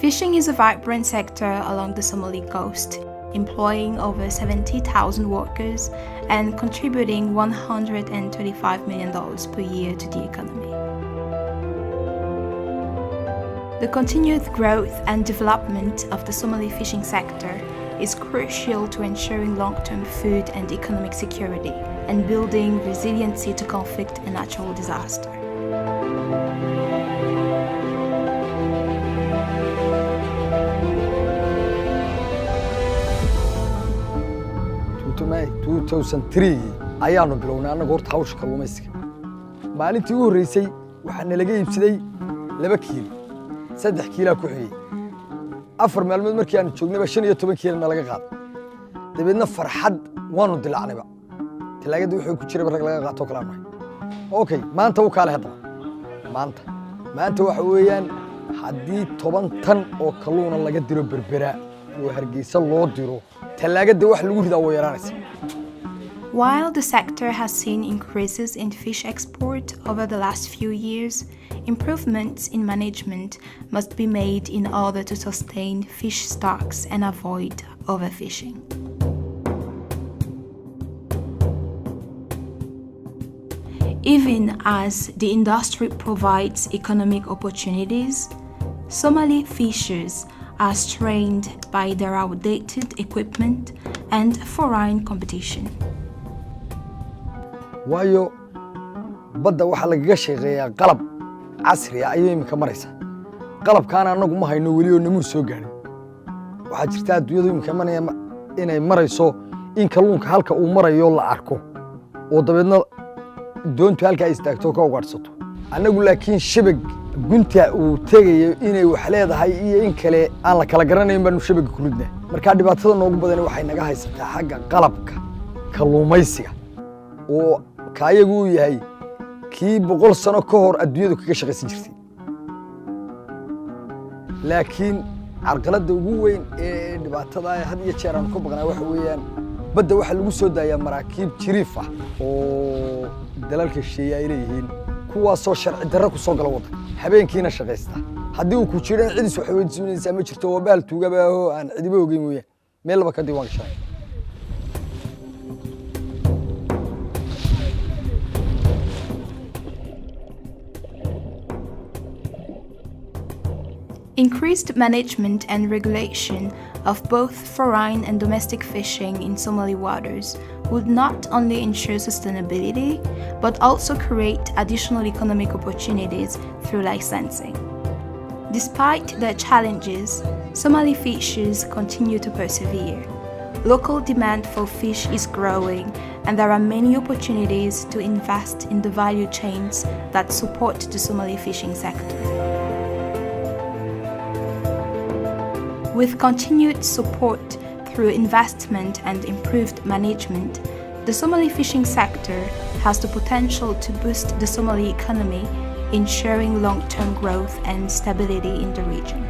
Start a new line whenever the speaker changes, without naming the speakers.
Fishing is a vibrant sector along the Somali coast, employing over 70,000 workers and contributing $125 million per year to the economy. The continued growth and development of the Somali fishing sector is crucial to ensuring long-term food and economic security and building resiliency to conflict and natural disaster.
May 2003 ayaanu bilownay anagu horta hawsha kalluumeysiga. Maalintii ugu horeysay waxaan nalaga iibsaday 2 kiilo 3 kiilo ku xigay 4 maalmood markii aan joognay 15 kiilo laga qaaday dabeedna farxad waanu dilacnayba talaagada wuxuu ku jiray rag laga qaato kala maay okay maanta uu kala hadla maanta waxa weeyaan haddii 10 tan oo kalluuna laga diro berbera oo hargeysa loo diro talaagada wax lagu ridaa way yaraanaysa.
While the sector has seen increases in fish export over the last few years, improvements in management must be made in order to sustain fish stocks and avoid overfishing. Even as the industry provides economic opportunities, Somali fishers are strained by their outdated equipment and foreign competition.
waayo badda waxa lagaga shaqeeyaa qalab casri ah ayay imika maraysa qalabkaan anagu ma hayno wali oo namu soo gaarin waxa jirta adduunyadu imika inay marayso in kalluunka halka uu marayo la arko oo dabeedna doontu halka ay istaagto ka ugaadhsato anagu laakiin shabag gunta uu tagayo inay wax leedahay iyo in kale aan la kala garanayn baan shabag ku ridnaa marka dhibaatada noogu badan waxay naga haysataa xagga qalabka kalluumeysiga oo kaayagu yahay kii 100 sano ka hor adduunyadu kaga shaqaysan jirtay laakiin carqaladda ugu weyn ee dhibaatada ay had iyo jeer aan ku baqnaa waxa weeyaan badda waxa lagu soo daayaa maraakiib jiriif ah oo dalalka shisheeye ay leeyihiin kuwaasoo sharci darro ku soo gala waddanka habeenkiina shaqaysta haddii uu ku jiro in cidis wax weydiinaysa ma jirto oo baal tuugaba oo aan cidiba ogeyn mooyaan meel laba ka diiwaan gashay.
Increased management and regulation of both foreign and domestic fishing in Somali waters would not only ensure sustainability, but also create additional economic opportunities through licensing. Despite their challenges, Somali fishers continue to persevere. Local demand for fish is growing, and there are many opportunities to invest in the value chains that support the Somali fishing sector. With continued support through investment and improved management, the Somali fishing sector has the potential to boost the Somali economy, ensuring long-term growth and stability in the region.